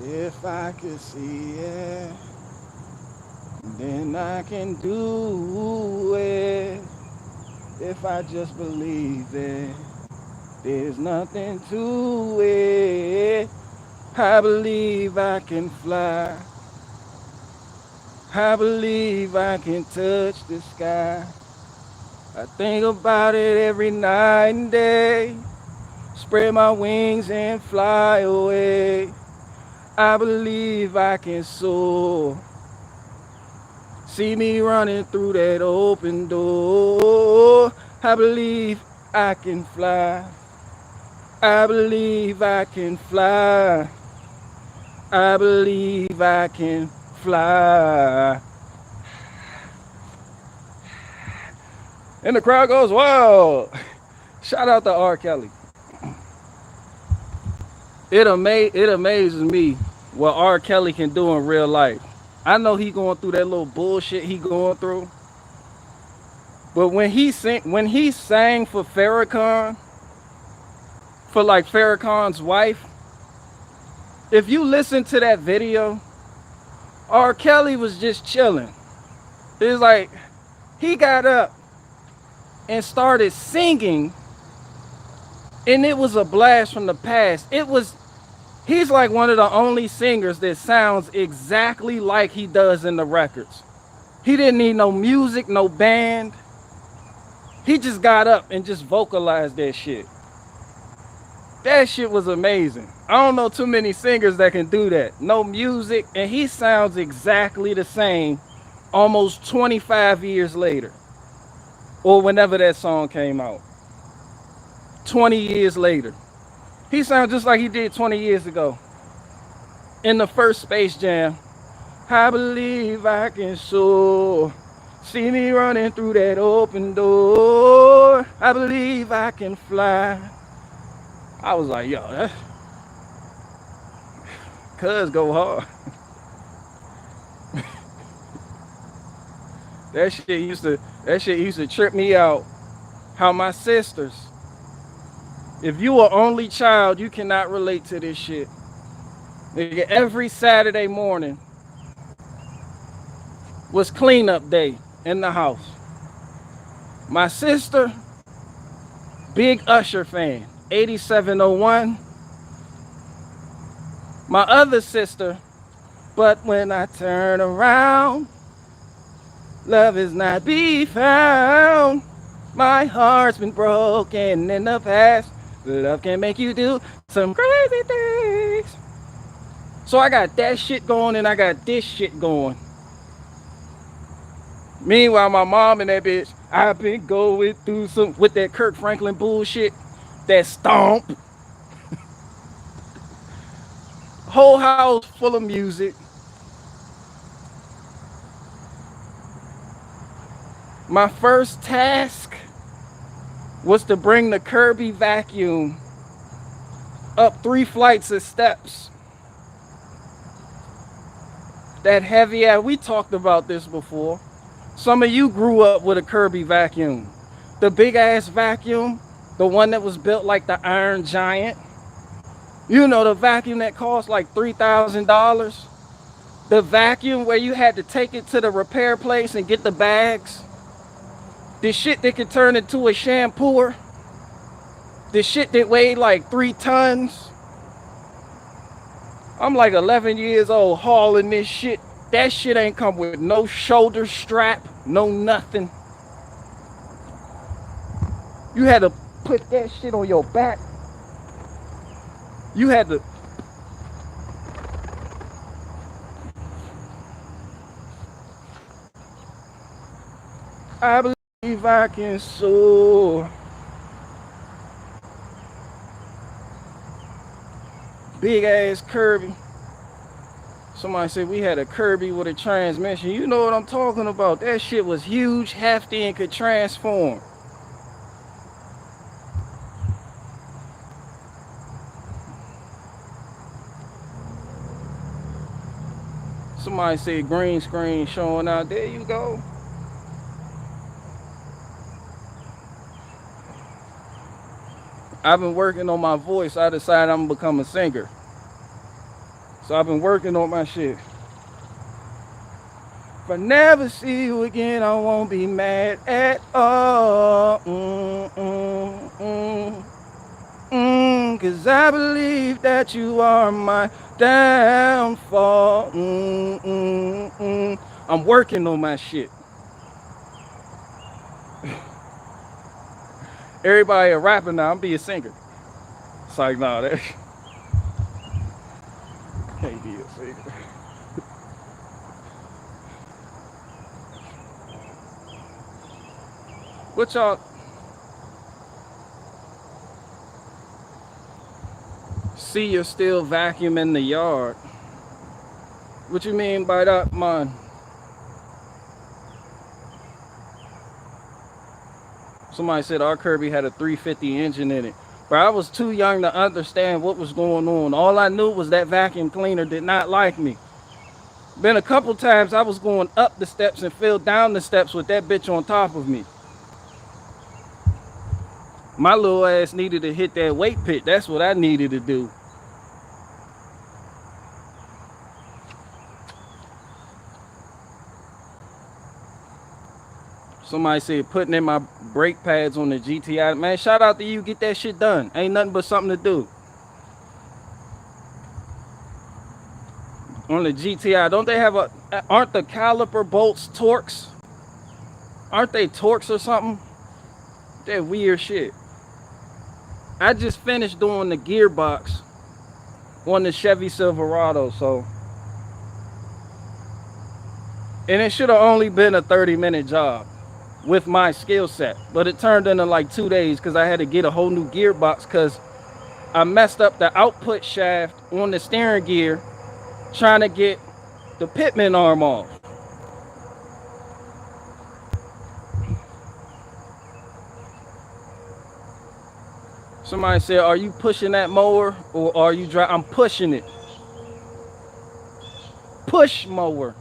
If I could see it, then I can do it. If I just believe it, there's nothing to it. I believe I can fly. I believe I can touch the sky. I think about it every night and day. Spread my wings and fly away. I believe I can soar. See me running through that open door. I believe I can fly. I believe I can fly. I believe I can fly. And the crowd goes, wow. Shout out to R. Kelly. It amazes me what R. Kelly can do in real life. I know he going through that little bullshit he going through. But when he sang for Farrakhan, for like Farrakhan's wife, if you listen to that video, R. Kelly was just chilling. It was like he got up and started singing, and it was a blast from the past. He's like one of the only singers that sounds exactly like he does in the records. He didn't need no music, no band. He just got up and just vocalized that shit. That shit was amazing. I don't know too many singers that can do that. No music, and he sounds exactly the same almost 25 years later. Or whenever that song came out. 20 years later. He sounds just like he did 20 years ago. In the first Space Jam. I believe I can soar. See me running through that open door. I believe I can fly. I was like, yo, that cuz go hard. That shit used to trip me out. How my sisters, if you are only child, you cannot relate to this shit. Nigga, every Saturday morning was cleanup day in the house. My sister, big Usher fan, 8701. My other sister, but when I turn around, love is not be found. My heart's been broken in the past. Love can make you do some crazy things. So I got that shit going and I got this shit going. Meanwhile, my mom and that bitch, I've been going through some with that Kirk Franklin bullshit, that stomp. Whole house full of music. My first task was to bring the Kirby vacuum up 3 flights of steps. That heavy ass, we talked about this before. Some of you grew up with a Kirby vacuum. The big ass vacuum, the one that was built like the Iron Giant. You know, the vacuum that cost like $3,000. The vacuum where you had to take it to the repair place and get the bags. The shit that could turn into a shampooer. The shit that weighed like 3 tons. I'm like 11 years old hauling this shit. That shit ain't come with no shoulder strap, no nothing. You had to put that shit on your back. You had to. I believe I can soar. Big ass Kirby. Somebody said we had a Kirby with a transmission. You know what I'm talking about. That shit was huge, hefty, and could transform. Somebody said green screen showing out. There you go. I've been working on my voice. I decided I'm gonna become a singer. So I've been working on my shit. If I never see you again, I won't be mad at all. Cause I believe that you are my downfall. I'm working on my shit. Everybody a rapper now, I'm be a singer. It's like, nah, that can't be a singer. What y'all see? You're still vacuuming the yard. What you mean by that, man? Somebody said our Kirby had a 350 engine in it. But I was too young to understand what was going on. All I knew was that vacuum cleaner did not like me. Been a couple times I was going up the steps and fell down the steps with that bitch on top of me. My little ass needed to hit that weight pit. That's what I needed to do. Somebody said putting in my brake pads on the GTI. Man, shout out to you. Get that shit done. Ain't nothing but something to do. On the GTI, don't they have aren't the caliper bolts Torx? Aren't they Torx or something? That weird shit. I just finished doing the gearbox on the Chevy Silverado, so. And it should have only been a 30-minute job with my skill set. But it turned into like 2 days because I had to get a whole new gearbox because I messed up the output shaft on the steering gear trying to get the pitman arm off. Somebody said, are you pushing that mower or are you driving? I'm pushing it. Push mower.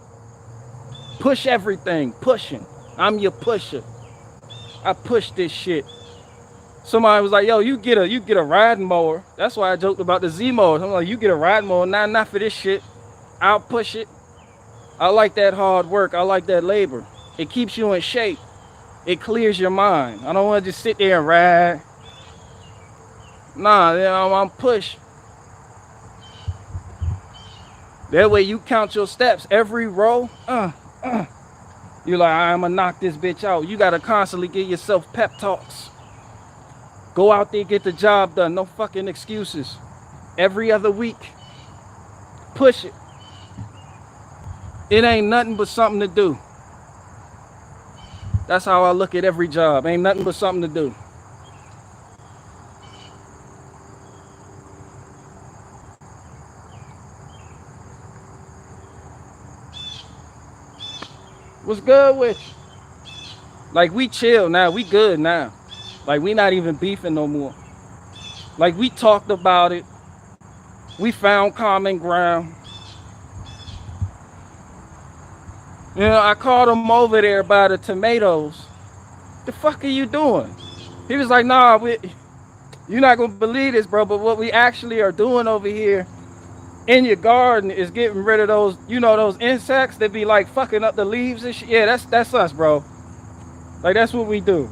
Push everything. Pushing. I'm your pusher. I push this shit. Somebody was like, yo, you get a riding mower. That's why I joked about the Z mower. I'm like, you get a riding mower. Nah, not for this shit. I'll push it. I like that hard work. I like that labor. It keeps you in shape. It clears your mind. I don't want to just sit there and ride. Nah, I'm push. That way you count your steps every row. You're like, I'm gonna knock this bitch out. You gotta constantly give yourself pep talks. Go out there, get the job done. No fucking excuses. Every other week. Push it. It ain't nothing but something to do. That's how I look at every job. Ain't nothing but something to do. What's good with you? Like, we chill now. We good now. Like, we not even beefing no more. Like, we talked about it. We found common ground. You know, I called him over there by the tomatoes. The fuck are you doing? He was like, nah, you're not going to believe this, bro, but what we actually are doing over here in your garden is getting rid of those, you know, those insects that be like fucking up the leaves and shit. Yeah, that's us, bro. Like, that's what we do.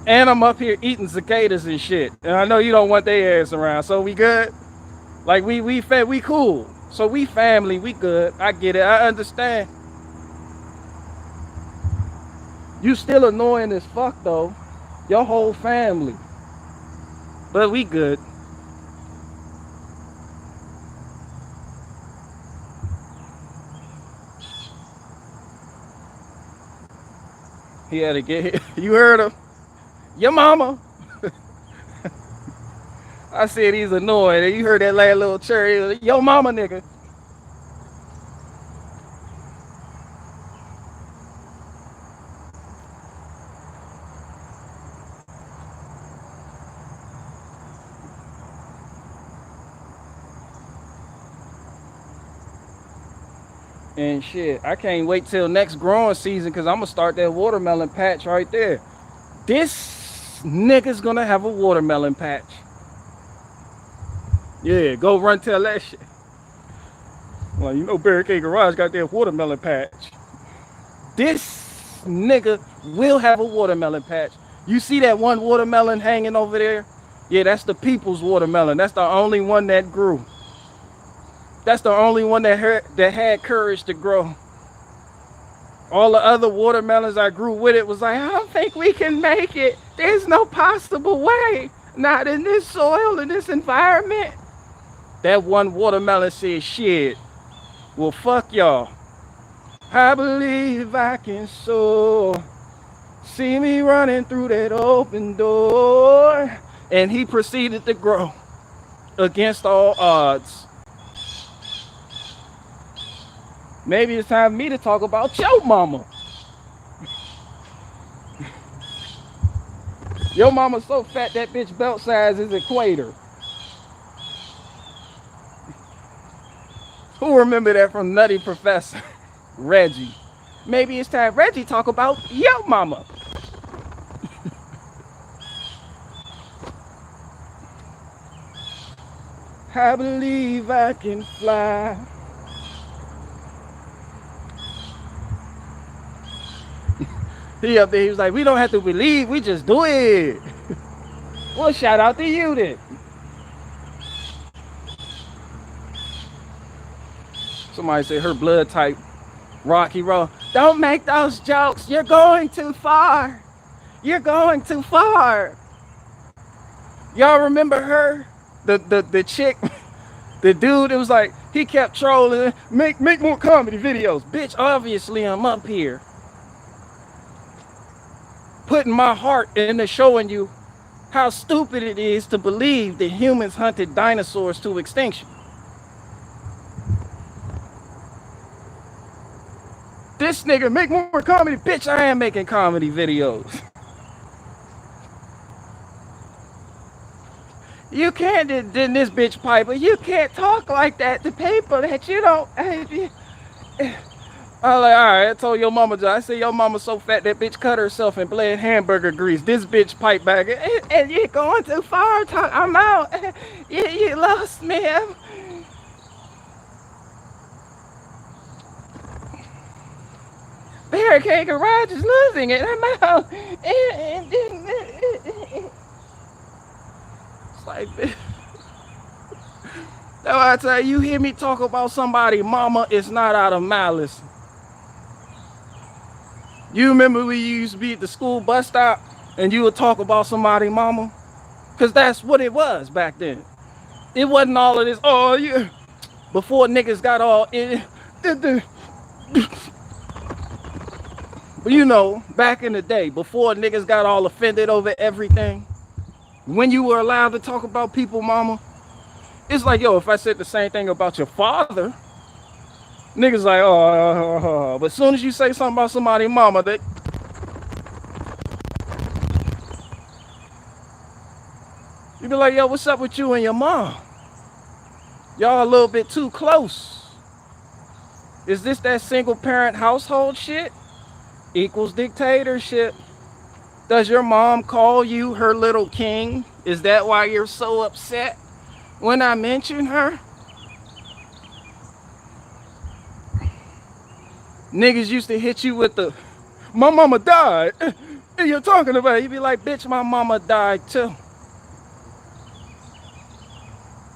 And I'm up here eating cicadas and shit. And I know you don't want their ass around, so we good. Like, we cool. So we family, we good. I get it, I understand. You still annoying as fuck though. Your whole family. But we good. He had to get hit. You heard him? Your mama. I said he's annoying. And you heard that last little cherry. Yo mama, nigga. And shit, I can't wait till next growing season because I'm going to start that watermelon patch right there. This nigga's going to have a watermelon patch. Yeah, go run tell that shit. Like, you know, Barricade Garage got their watermelon patch. This nigga will have a watermelon patch. You see that one watermelon hanging over there? Yeah, that's the people's watermelon. That's the only one that grew. That's the only one that had courage to grow. All the other watermelons I grew with it was like, I don't think we can make it. There's no possible way. Not in this soil, in this environment. That one watermelon said, shit, well, fuck y'all. I believe I can soar. See me running through that open door. And he proceeded to grow against all odds. Maybe it's time for me to talk about your mama. Your mama's so fat that bitch belt size is equator. Who remember that from Nutty Professor? Reggie. Maybe it's time Reggie talk about your mama. I believe I can fly. He up there, he was like, we don't have to believe, we just do it. Well, shout out to you then. Somebody said her blood type, Rocky Road. Don't make those jokes, you're going too far. You're going too far. Y'all remember her? The chick, the dude, it was like, he kept trolling, make more comedy videos. Bitch, obviously I'm up here putting my heart into showing you how stupid it is to believe that humans hunted dinosaurs to extinction. This nigga make more comedy. Bitch, I am making comedy videos. You can't, then this bitch Piper, you can't talk like that to people that you don't. I was like, all right, I told your mama, I said, your mama so fat that bitch cut herself and bled hamburger grease. This bitch pipe back, and you're going too far, I'm out. You lost me. Barricade Garage is losing it, I'm out. It's like, that's why I tell you, hear me talk about somebody mama, it's not out of malice. You remember we used to be at the school bus stop and you would talk about somebody mama? Because that's what it was back then. It wasn't all of this, oh yeah, before niggas got all in. But you know, back in the day, before niggas got all offended over everything, when you were allowed to talk about people mama, it's like, yo, if I said the same thing about your father, niggas like, oh, but as soon as you say something about somebody mama, that you be like, yo, what's up with you and your mom? Y'all a little bit too close. Is this that single parent household shit? Equals dictatorship. Does your mom call you her little king? Is that why you're so upset when I mention her? Niggas used to hit you with the, my mama died, and you're talking about it. You be like, bitch, my mama died too.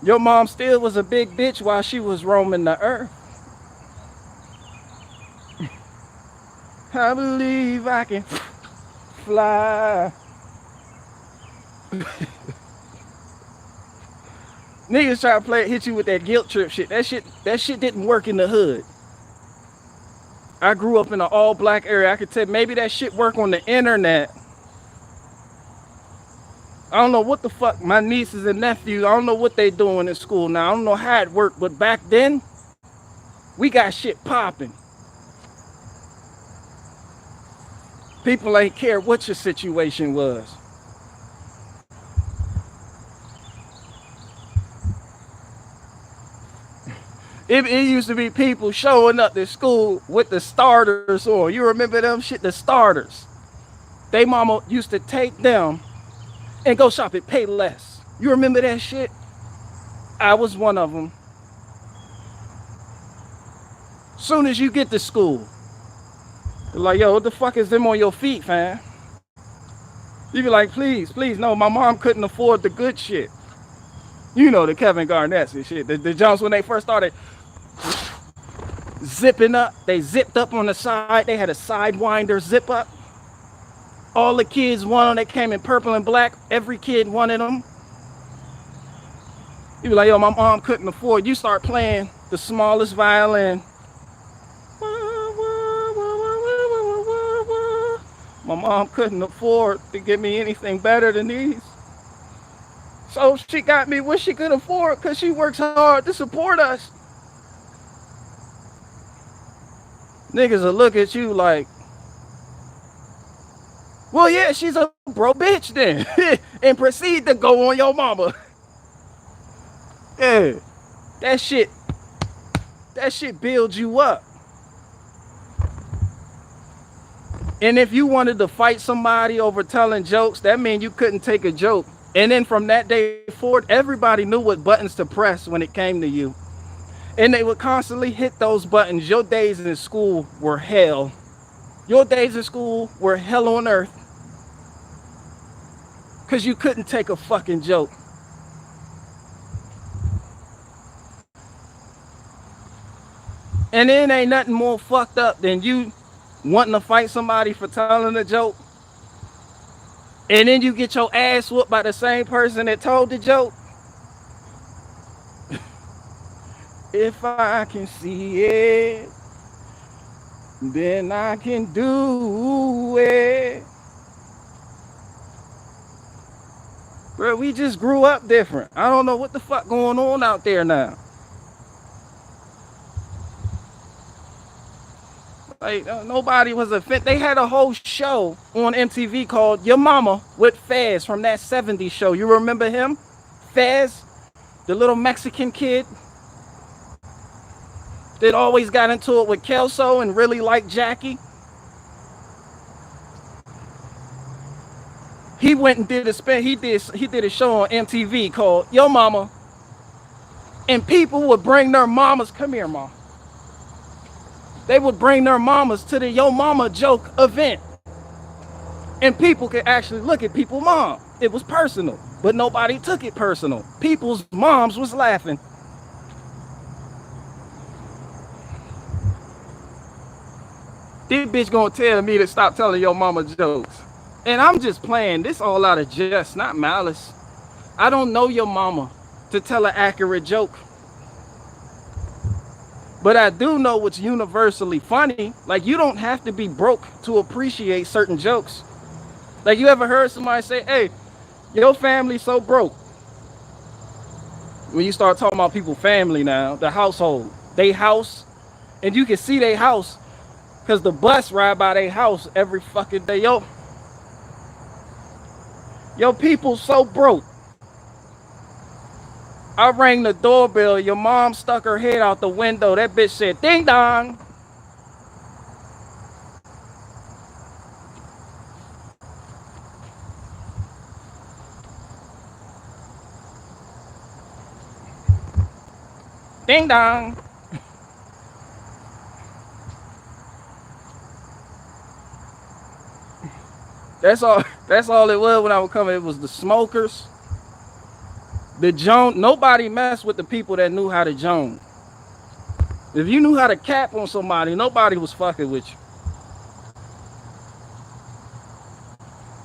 Your mom still was a big bitch while she was roaming the earth. I believe I can fly. Niggas try to hit you with that guilt trip shit. That shit didn't work in the hood. I grew up in an all black area. I could tell maybe that shit work on the internet. I don't know what the fuck my nieces and nephews, I don't know what they doing in school now. I don't know how it worked, but back then, we got shit popping. People ain't care what your situation was. It used to be people showing up to school with the starters on. You remember them shit, the starters. They mama used to take them and go shop at Payless. You remember that shit? I was one of them. Soon as you get to school, they're like, yo, what the fuck is them on your feet, fam? You be like, please, please, no, my mom couldn't afford the good shit. You know, the Kevin Garnett's and shit. The Jones, when they first started zipping up, they zipped up on the side. They had a sidewinder zip up. All the kids wanted them. They came in purple and black. Every kid wanted them. You be like, yo, my mom couldn't afford. You start playing the smallest violin. My mom couldn't afford to give me anything better than these. So she got me what she could afford because she works hard to support us. Niggas will look at you like, well, yeah, she's a bro bitch then. And proceed to go on your mama. Yeah, that shit builds you up. And if you wanted to fight somebody over telling jokes, that means you couldn't take a joke. And then from that day forward, everybody knew what buttons to press when it came to you. And they would constantly hit those buttons. Your days in school were hell. Your days in school were hell on earth. Because you couldn't take a fucking joke. And then ain't nothing more fucked up than you wanting to fight somebody for telling a joke. And then you get your ass whooped by the same person that told the joke. If I can see it, then I can do it. Bro, we just grew up different. I don't know what the fuck going on out there now. Like, nobody was offended. They had a whole show on MTV called Your Mama with Fez from that 70s show. You remember him? Fez, the little Mexican kid that always got into it with Kelso and really liked Jackie. He went and did a spin. He did a show on MTV called Your Mama, and people would bring their mamas. Come here, mom. They would bring their mamas to the Yo Mama joke event. And people could actually look at people's mom. It was personal, but nobody took it personal. People's moms was laughing. This bitch gonna tell me to stop telling your mama jokes. And I'm just playing this all out of jest, not malice. I don't know your mama to tell an accurate joke. But I do know what's universally funny. Like, you don't have to be broke to appreciate certain jokes. Like, you ever heard somebody say, hey, your family's so broke? When you start talking about people's family now, the household, they house, and you can see they house because the bus ride by their house every fucking day. Yo, people so broke. I rang the doorbell. Your mom stuck her head out the window. That bitch said, ding dong. Ding dong. That's all it was when I was coming. It was the smokers. The Jones, nobody messed with the people that knew how to Jones. If you knew how to cap on somebody, nobody was fucking with you.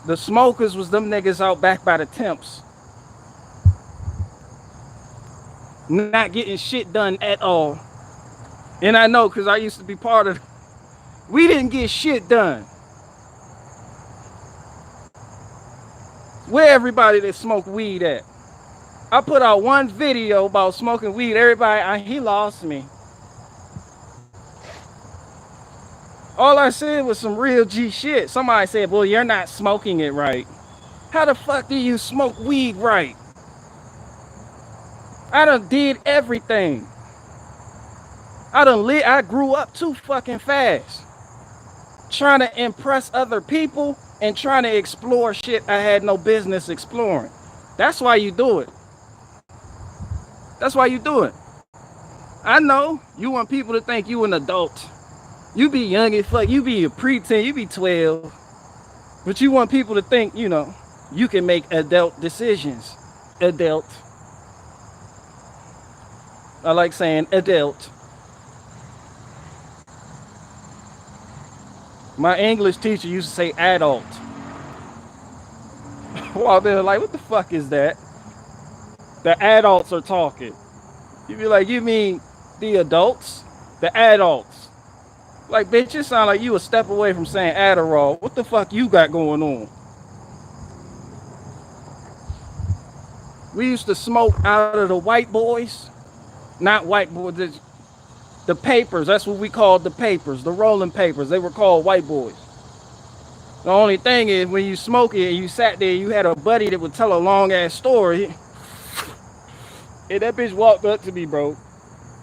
The smokers was them niggas out back by the Temps. Not getting shit done at all. And I know because I used to be part of it. We didn't get shit done. Where everybody that smoked weed at? I put out one video about smoking weed. Everybody, he lost me. All I said was some real G shit. Somebody said, well, you're not smoking it right. How the fuck do you smoke weed right? I done did everything. I grew up too fucking fast. Trying to impress other people and trying to explore shit I had no business exploring. That's why you do it. That's why you do it. I know you want people to think you an adult. You be young as fuck. You be a preteen. You be 12. But you want people to think, you know, you can make adult decisions. Adult. I like saying adult. My English teacher used to say adult. While they're like, what the fuck is that? The adults are talking. You be like, you mean the adults? The adults. Like, bitch, it sound like you a step away from saying Adderall. What the fuck you got going on? We used to smoke out of the white boys. Not white boys, the papers. That's what we called the papers, the rolling papers. They were called white boys. The only thing is, when you smoke it and you sat there, you had a buddy that would tell a long ass story. And that bitch walked up to me, bro.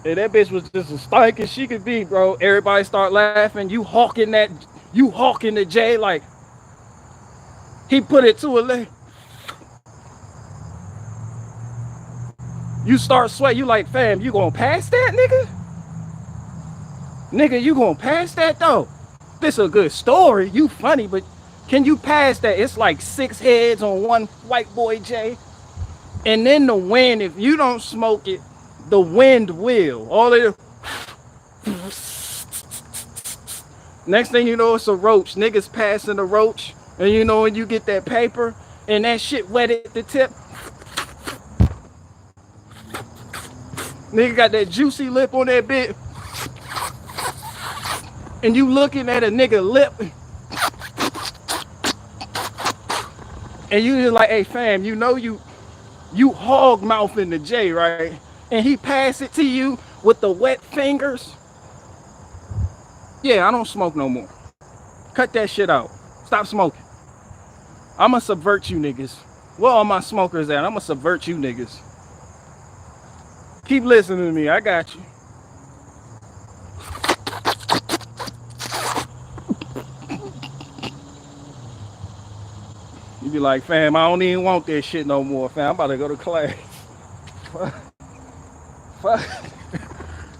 And that bitch was just as stank as she could be, bro. Everybody start laughing. You hawking the J, like he put it to a leg. You start sweating. You like, fam, you gonna pass that, nigga? Nigga, you gonna pass that though? This a good story. You funny, but can you pass that? It's like 6 heads on one white boy J. And then the wind, if you don't smoke it, the wind will. All it. Next thing you know, it's a roach. Niggas passing the roach. And you know when you get that paper and that shit wet at the tip. Nigga got that juicy lip on that bit. And you looking at a nigga lip. And you just like, hey fam, you know you hog mouthing the J, right? And he pass it to you with the wet fingers. Yeah, I don't smoke no more. Cut that shit out. Stop smoking. I'ma subvert you niggas. Where all my smokers at? I'ma subvert you niggas. Keep listening to me. I got you. You be like, fam, I don't even want this shit no more, fam. I'm about to go to class. Fuck.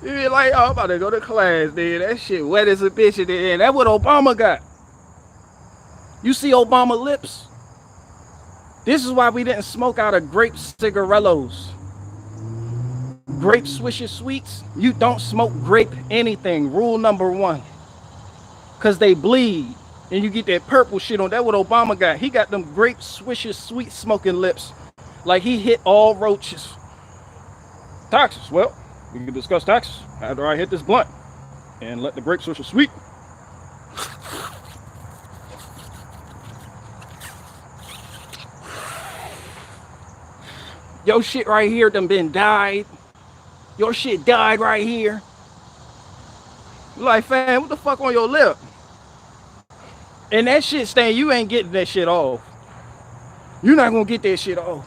You be like, oh, I'm about to go to class, dude. That shit wet as a bitch at the end. That's what Obama got. You see Obama lips? This is why we didn't smoke out of grape cigarillos. Grape Swisher Sweets. You don't smoke grape anything. Rule number 1. Because they bleed. And you get that purple shit on. That's what Obama got. He got them grape Swisher Sweet smoking lips. Like he hit all roaches. Taxes. Well, we can discuss taxes after I hit this blunt. And let the grape Swisher Sweet. Your shit right here done been died. Your shit died right here. Like, fam, what the fuck on your lip? And that shit stain, you ain't getting that shit off. You're not gonna get that shit off.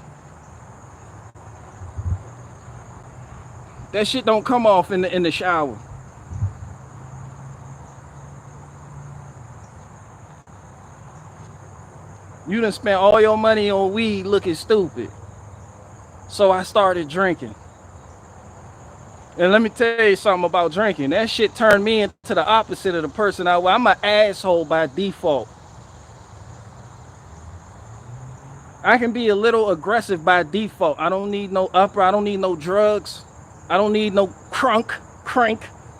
That shit don't come off in the shower. You done spent all your money on weed looking stupid. So I started drinking. And let me tell you something about drinking. That shit turned me into the opposite of the person I was. I'm an asshole by default. I can be a little aggressive by default. I don't need no upper. I don't need no drugs. I don't need no crank.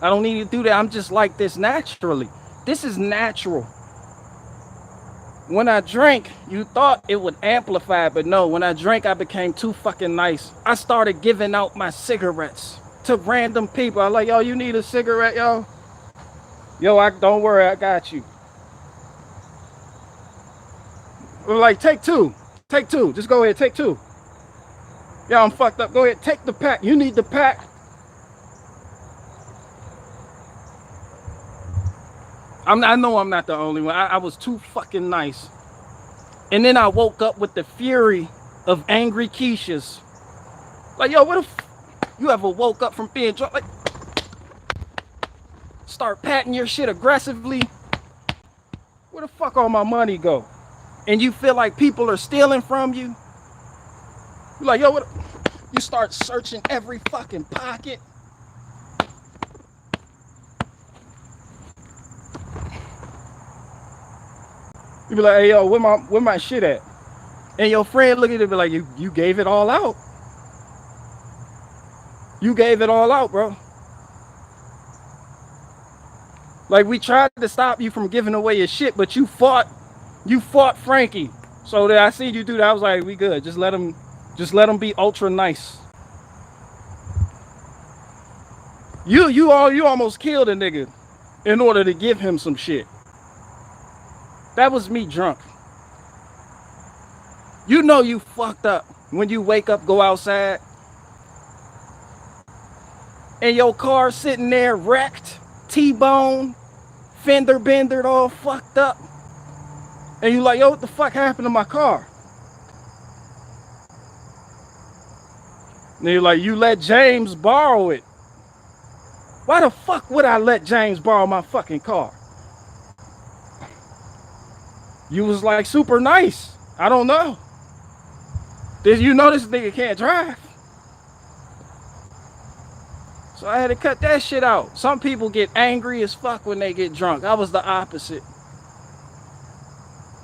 I don't need to do that. I'm just like this naturally. This is natural. When I drank, you thought it would amplify, but no. When I drank, I became too fucking nice. I started giving out my cigarettes to random people. I'm like, yo, you need a cigarette, yo? Yo, don't worry, I got you. I'm like, take two. Take two. Just go ahead, take two. Yeah, I'm fucked up. Go ahead, take the pack. You need the pack. I know I'm not the only one. I was too fucking nice. And then I woke up with the fury of angry Keishas. Like, yo, what if you ever woke up from being drunk? Like, start patting your shit aggressively. Where the fuck all my money go? And you feel like people are stealing from you. You're like, yo, what? You start searching every fucking pocket. You be like, hey yo, where my shit at? And your friend look at it and be like, you gave it all out. You gave it all out, bro. Like we tried to stop you from giving away your shit, but you fought Frankie. So that I seen you do that, I was like, we good. Just let him be ultra nice. You almost killed a nigga in order to give him some shit. That was me drunk. You know you fucked up when you wake up, go outside, and your car sitting there wrecked, T-bone, fender bendered, all fucked up. And you like, yo, what the fuck happened to my car? And you're like, you let James borrow it. Why the fuck would I let James borrow my fucking car? You was like super nice. I don't know. Did you know this nigga can't drive? So I had to cut that shit out. Some people get angry as fuck when they get drunk. I was the opposite.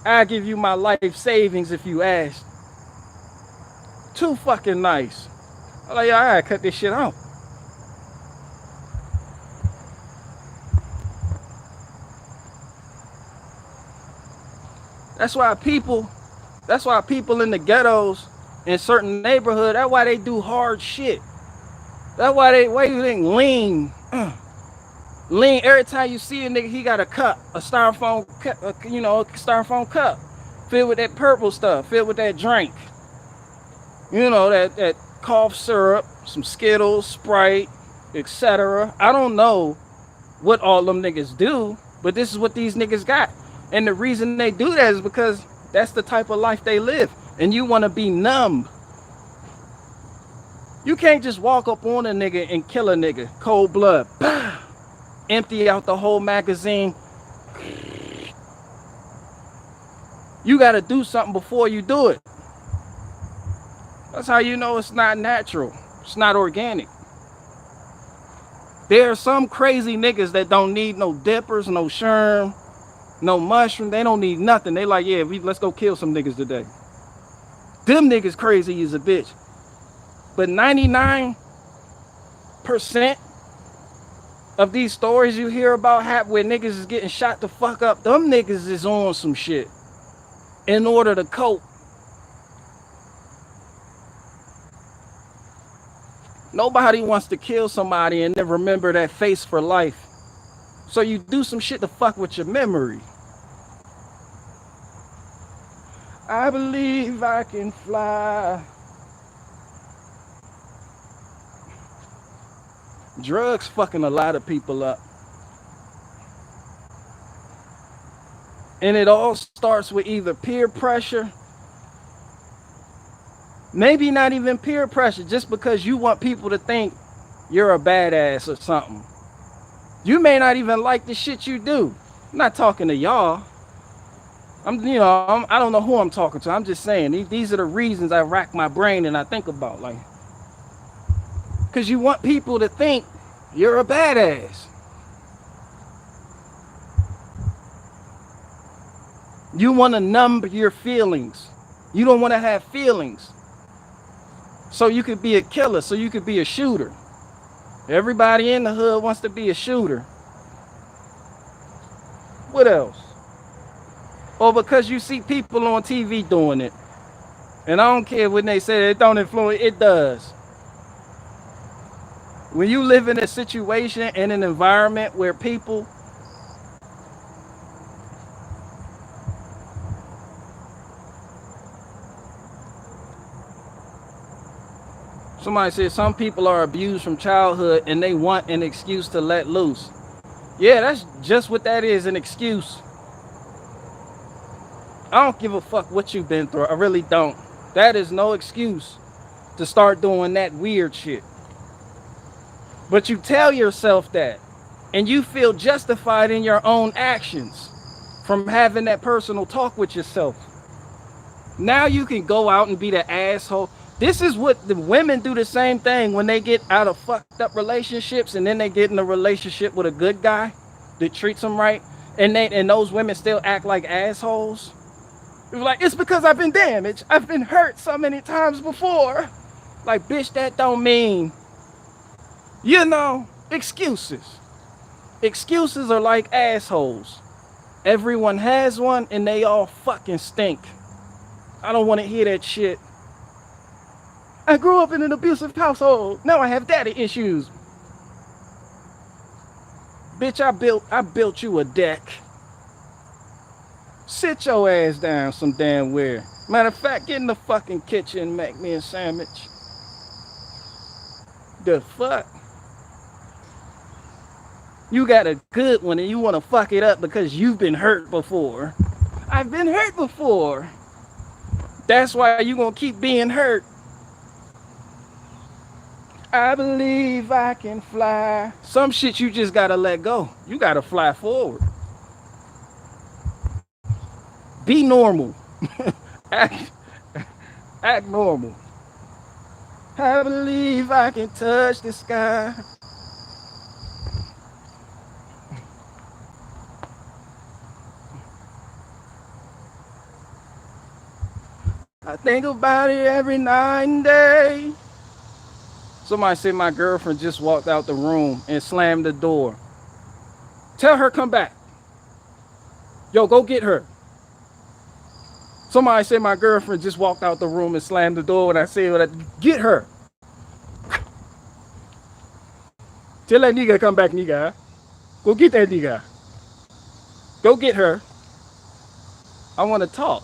I give you my life savings if you ask. Too fucking nice. I'm like, yeah, I gotta cut this shit out. That's why people in the ghettos in certain neighborhoods, that's why they do hard shit. That's why you think lean. Lean, every time you see a nigga, he got a cup, a styrofoam cup, a styrofoam cup filled with that purple stuff, filled with that drink. You know, that cough syrup, some Skittles, Sprite, etc. I don't know what all them niggas do, but this is what these niggas got. And the reason they do that is because that's the type of life they live. And you want to be numb. You can't just walk up on a nigga and kill a nigga. Cold blood. Bah! Empty out the whole magazine. You got to do something before you do it. That's how you know it's not natural. It's not organic. There are some crazy niggas that don't need no dippers, no sherm, no mushroom. They don't need nothing. They like, yeah, let's go kill some niggas today. Them niggas crazy as a bitch. But 99% of these stories you hear about where niggas is getting shot the fuck up, them niggas is on some shit in order to cope. Nobody wants to kill somebody and then remember that face for life. So you do some shit to fuck with your memory. I believe I can fly. Drugs fucking a lot of people up. And it all starts with either peer pressure, maybe not even peer pressure, just because you want people to think you're a badass or something. You may not even like the shit you do. I'm not talking to y'all. I don't know who I'm talking to. I'm just saying, these are the reasons I rack my brain and I think about, like, because you want people to think you're a badass. You want to numb your feelings. You don't want to have feelings. So you could be a killer, so you could be a shooter. Everybody in the hood wants to be a shooter. What else? Or because you see people on TV doing it. And I don't care when they say it don't influence, it does. When you live in a situation, in an environment where people somebody said some people are abused from childhood and they want an excuse to let loose. Yeah, that's just what that is, an excuse. I don't give a fuck what you've been through. I really don't. That is no excuse to start doing that weird shit. But you tell yourself that, and you feel justified in your own actions from having that personal talk with yourself. Now you can go out and be the asshole. This is what the women do, the same thing when they get out of fucked up relationships and then they get in a relationship with a good guy that treats them right, and those women still act like assholes. Like, it's because I've been damaged. I've been hurt so many times before. Like, bitch, that don't mean, excuses. Excuses are like assholes. Everyone has one and they all fucking stink. I don't want to hear that shit. I grew up in an abusive household. Now I have daddy issues. Bitch, I built you a deck. Sit your ass down some damn where. Matter of fact, get in the fucking kitchen and make me a sandwich. The fuck? You got a good one and you want to fuck it up because you've been hurt before. I've been hurt before. That's why you gonna keep being hurt. I believe I can fly. Some shit you just gotta let go. You gotta fly forward. Be normal. act, act normal. I believe I can touch the sky. I think about it every night and day. Somebody said my girlfriend just walked out the room and slammed the door. Tell her come back. Yo, go get her. Somebody said my girlfriend just walked out the room and slammed the door when I said, get her. Tell that nigga come back, nigga. Go get that nigga. Go get her. I want to talk.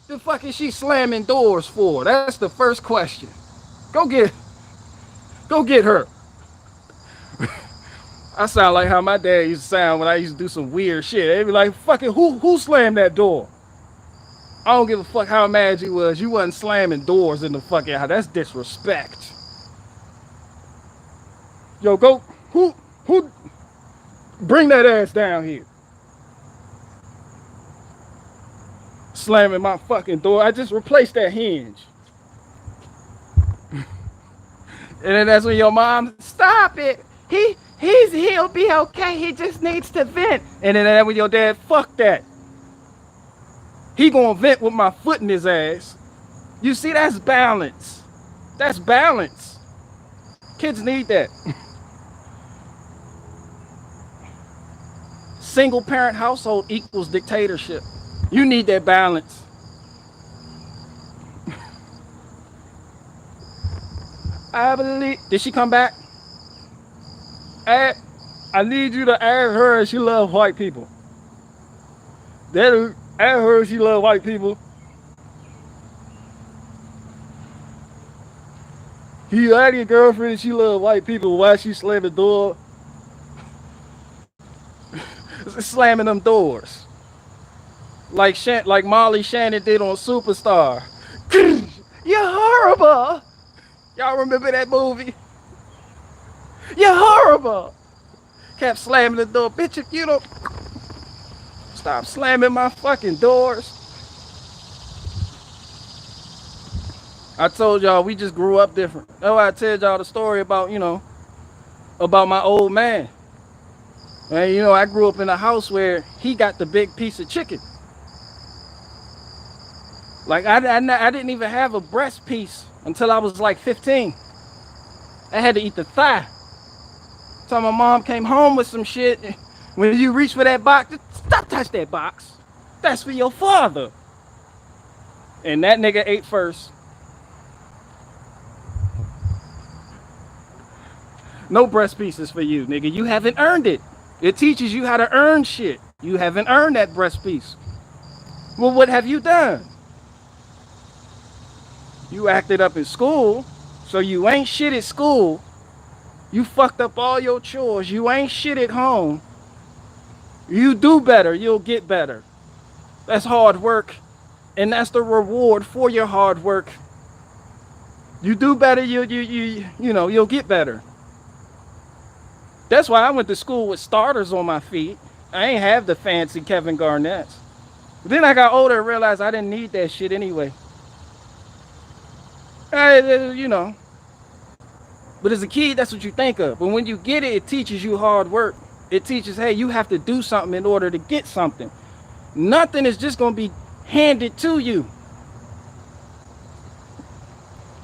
The fuck is she slamming doors for? That's the first question. Go get her. I sound like how my dad used to sound when I used to do some weird shit. They'd be like, fucking who slammed that door? I don't give a fuck how mad you was. You wasn't slamming doors in the fucking house. That's disrespect. Yo, go, who, bring that ass down here. Slamming my fucking door. I just replaced that hinge. And then that's when your mom, stop it. He'll be okay. He just needs to vent. And then that's when your dad, fuck that. He gonna vent with my foot in his ass. You see, that's balance. That's balance. Kids need that. Single parent household equals dictatorship. You need that balance. I believe. Did she come back? I need you to ask her if she loves white people. Ask her if she loves white people. You ask your girlfriend if she loves white people. Why she slammed the door? Slamming them doors. Like Molly Shannon did on Superstar. You're horrible. Y'all remember that movie? You're horrible. Kept slamming the door. Bitch, if you don't stop slamming my fucking doors. I told y'all we just grew up different. That's why I told y'all the story about, about my old man. And I grew up in a house where he got the big piece of chicken. Like I didn't even have a breast piece until I was like 15. I had to eat the thigh. So my mom came home with some shit. When you reach for that box, stop touch that box. That's for your father. And that nigga ate first. No breast pieces for you, nigga. You haven't earned it. It teaches you how to earn shit. You haven't earned that breast piece. Well, what have you done? You acted up in school, so you ain't shit at school. You fucked up all your chores. You ain't shit at home. You do better, you'll get better. That's hard work, and that's the reward for your hard work. You do better, you'll get better. That's why I went to school with starters on my feet. I ain't have the fancy Kevin Garnett's. But then I got older and realized I didn't need that shit anyway. But as a kid, that's what you think of. But when you get it, it teaches you hard work. It teaches, hey, you have to do something in order to get something. Nothing is just going to be handed to you.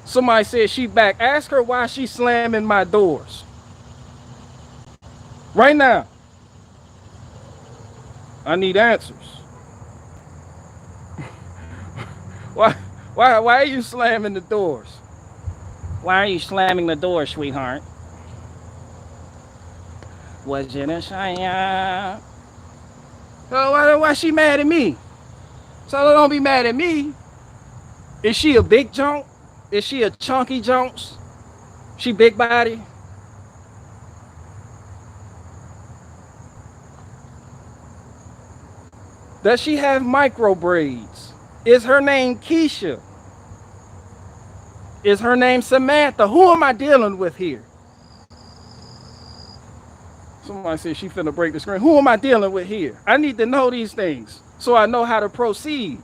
Somebody said she back. Ask her why she's slamming my doors. Right now. I need answers. Why are you slamming the doors? Why are you slamming the door, sweetheart? Was it a shine? So why she mad at me? So don't be mad at me. Is she a big junk? Is she a chunky Jones? She big body? Does she have micro braids? Is her name Keisha? Is her name Samantha? Who am I dealing with here? Somebody said she finna break the screen. Who am I dealing with here? I need to know these things so I know how to proceed.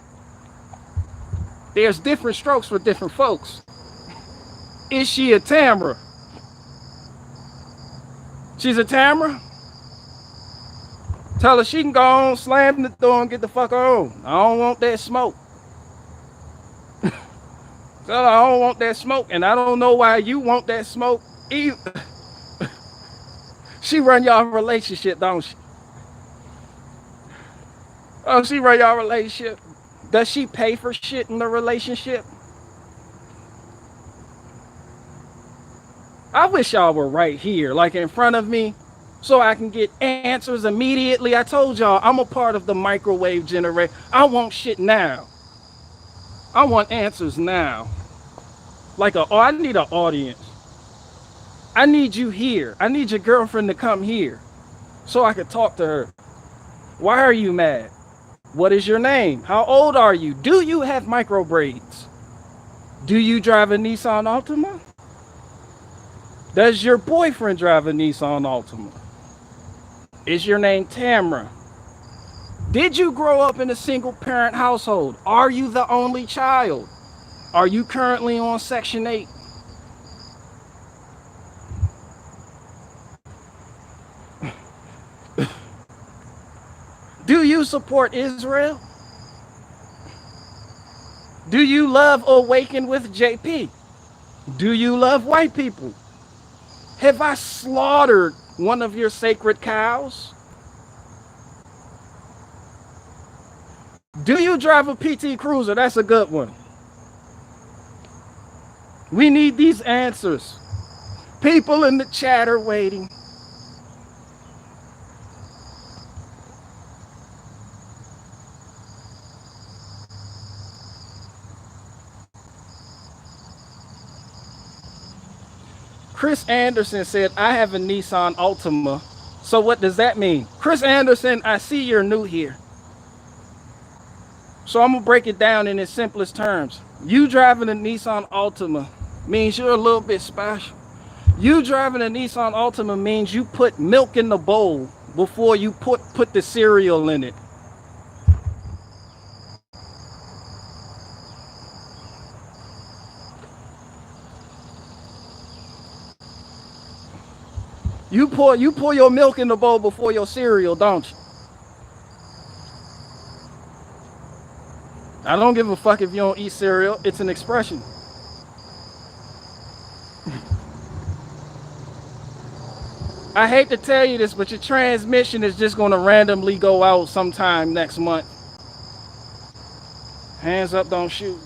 There's different strokes for different folks. Is she a Tamra? She's a Tamra? Tell her she can go on, slam the door and get the fuck on. I don't want that smoke. Tell her I don't want that smoke, and I don't know why you want that smoke either. She run y'all relationship, don't she? Oh, she run y'all relationship. Does she pay for shit in the relationship? I wish y'all were right here, like in front of me, so I can get answers immediately. I told y'all I'm a part of the microwave generation. I want shit now. I want answers now. Like I need an audience. I need you here. I need your girlfriend to come here so I could talk to her. Why are you mad? What is your name? How old are you? Do you have micro braids? Do you drive a Nissan Altima? Does your boyfriend drive a Nissan Altima? Is your name Tamra? Did you grow up in a single parent household? Are you the only child? Are you currently on Section 8? Do you support Israel? Do you love Awaken with JP? Do you love white people? Have I slaughtered one of your sacred cows? Do you drive a PT Cruiser? That's a good one. We need these answers. People in the chat are waiting. Chris Anderson said, I have a Nissan Altima. So what does that mean? Chris Anderson, I see you're new here. So I'm gonna break it down in its simplest terms. You driving a Nissan Altima means you're a little bit special. You driving a Nissan Altima means you put milk in the bowl before you put the cereal in it. You pour your milk in the bowl before your cereal, don't you? I don't give a fuck if you don't eat cereal. It's an expression. I hate to tell you this, but your transmission is just going to randomly go out sometime next month. Hands up, don't shoot.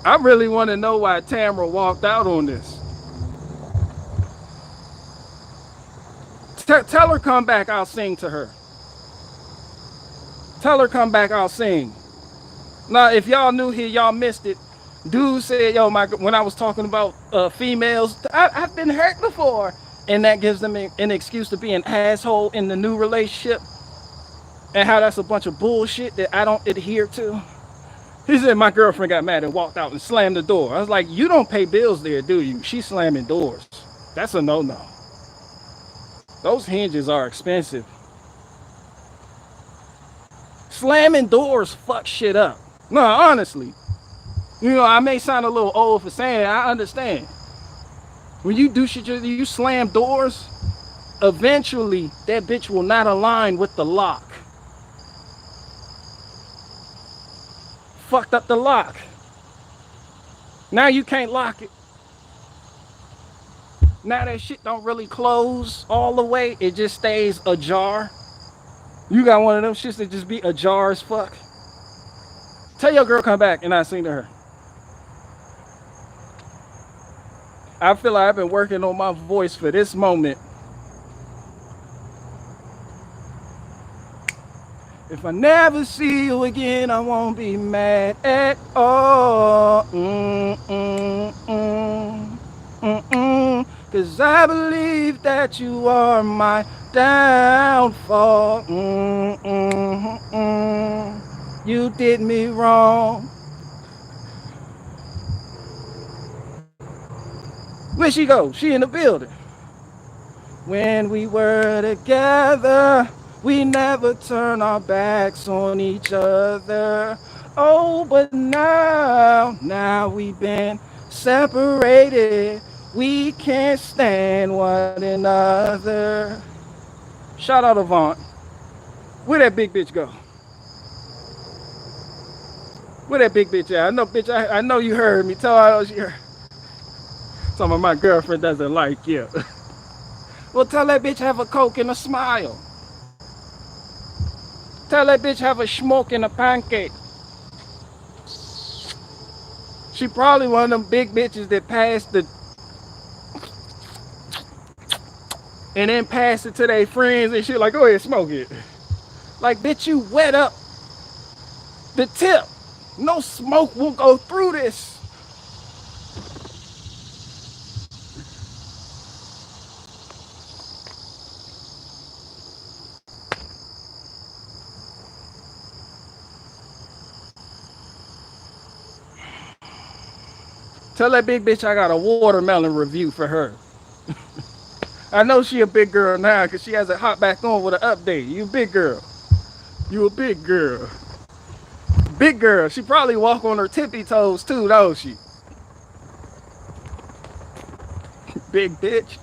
I really want to know why Tamra walked out on this. Tell her come back, I'll sing to her. Tell her come back, I'll sing. Now, if y'all new here, y'all missed it. Dude said, yo, when I was talking about females, I've been hurt before. And that gives them an excuse to be an asshole in the new relationship. And how that's a bunch of bullshit that I don't adhere to. He said my girlfriend got mad and walked out and slammed the door. I was like, you don't pay bills there, do you? She's slamming doors. That's a no-no. Those hinges are expensive. Slamming doors fuck shit up. No, honestly. You know, I may sound a little old for saying it. I understand. When you do shit, you slam doors, eventually that bitch will not align with the lock. Fucked up the lock. Now you can't lock it. Now that shit don't really close all the way. It just stays ajar. You got one of them shits that just be ajar as fuck. Tell your girl come back and I sing to her. I feel like I've been working on my voice for this moment. If I never see you again, I won't be mad at all. Cause I believe that you are my downfall. You did me wrong. Where she go? She in the building. When we were together, we never turn our backs on each other. Oh, but now we've been separated. We can't stand one another. Shout out Avant. Where that big bitch go? Where that big bitch at? I know, bitch, I know you heard me. Tell her she heard. Some of my girlfriend doesn't like you. Well, tell that bitch have a Coke and a smile. Tell that bitch have a smoke and a pancake. She probably one of them big bitches that passed the and then pass it to their friends and shit like, go ahead, smoke it. Like, bitch, you wet up the tip. No smoke will go through this. Tell that big bitch I got a watermelon review for her. I know she a big girl now because she hasn't hopped back on with an update. You a big girl. You a big girl. Big girl. She probably walk on her tippy toes too, don't she? Big bitch.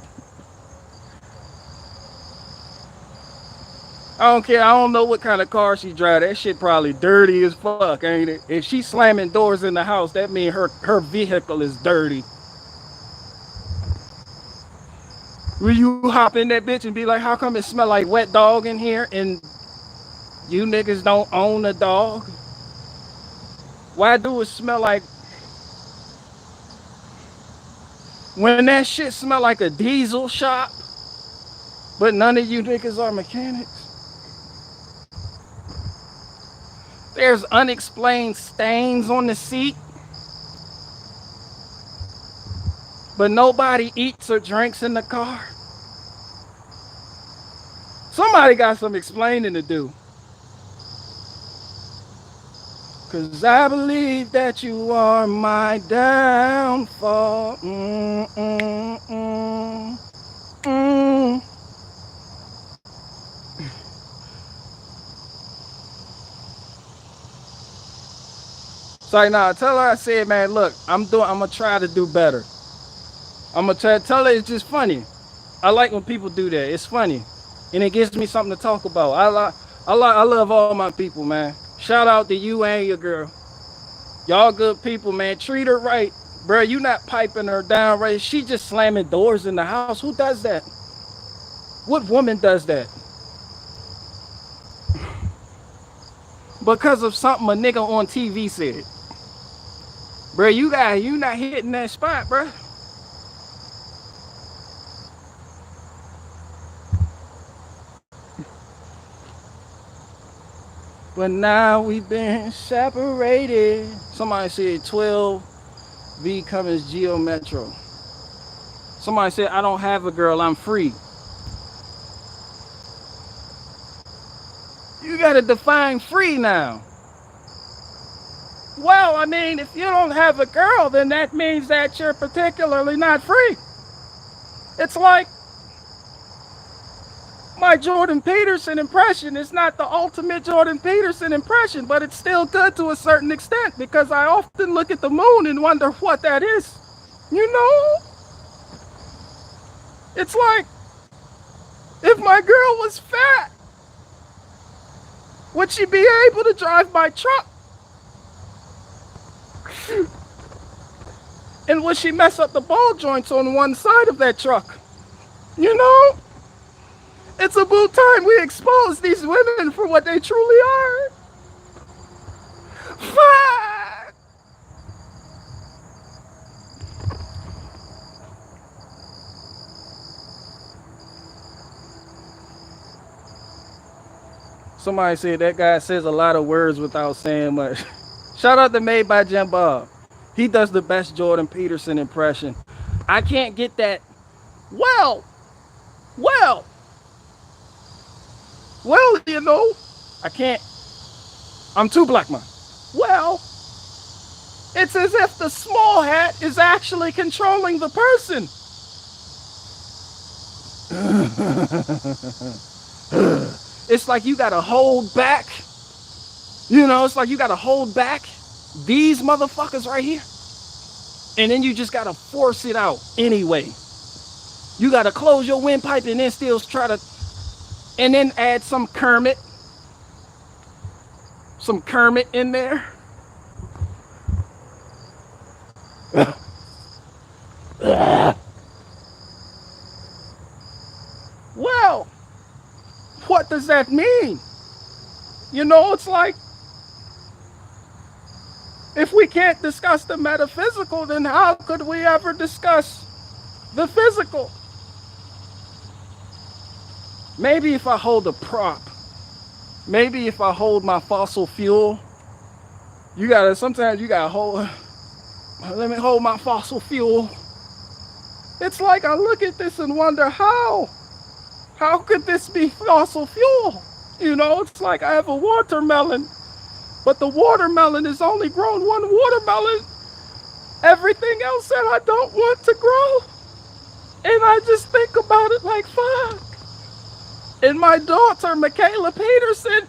I don't care. I don't know what kind of car she drive. That shit probably dirty as fuck, ain't it? If she slamming doors in the house, that means her vehicle is dirty. Will you hop in that bitch and be like, how come it smell like wet dog in here and you niggas don't own a dog? Why do it smell like... When that shit smell like a diesel shop, but none of you niggas are mechanics? There's unexplained stains on the seat, but nobody eats or drinks in the car. Somebody got some explaining to do. Cause I believe that you are my downfall. So like, nah, tell her I said, man, look, I'm gonna try to do better. I'm gonna try to tell her it's just funny. I like when people do that. It's funny. And it gives me something to talk about. I love all my people, man. Shout out to you and your girl. Y'all good people, man. Treat her right. Bro, you not piping her down right. She just slamming doors in the house. Who does that? What woman does that? Because of something a nigga on TV said. Bro, you not hitting that spot, bro. But now we've been separated. Somebody said 12V Cummins Geo Metro. Somebody said, I don't have a girl, I'm free. You gotta define free now. Well, I mean, if you don't have a girl, then that means that you're particularly not free. It's like, My Jordan Peterson impression is not the ultimate Jordan Peterson impression, but it's still good to a certain extent because I often look at the moon and wonder what that is. You know? It's like if my girl was fat, would she be able to drive my truck? And would she mess up the ball joints on one side of that truck? You know? It's about time we expose these women for what they truly are. Fuck! Somebody said that guy says a lot of words without saying much. Shout out to Made by Jim Bob. He does the best Jordan Peterson impression. I can't get that. Well, well, you know, I can't. I'm too black, man. Well, it's as if the small hat is actually controlling the person. It's like you gotta hold back. You know, it's like you gotta hold back these motherfuckers right here. And then you just gotta force it out anyway. You gotta close your windpipe and then still try to, and then add some Kermit in there. Well, what does that mean? You know, it's like, if we can't discuss the metaphysical, then how could we ever discuss the physical? Maybe if I hold a prop, maybe if I hold my fossil fuel, sometimes you gotta hold, let me hold my fossil fuel. It's like I look at this and wonder how could this be fossil fuel? You know, it's like I have a watermelon, but the watermelon is only grown one watermelon. Everything else that I don't want to grow. And I just think about it like, fuck. And my daughter, Michaela Peterson,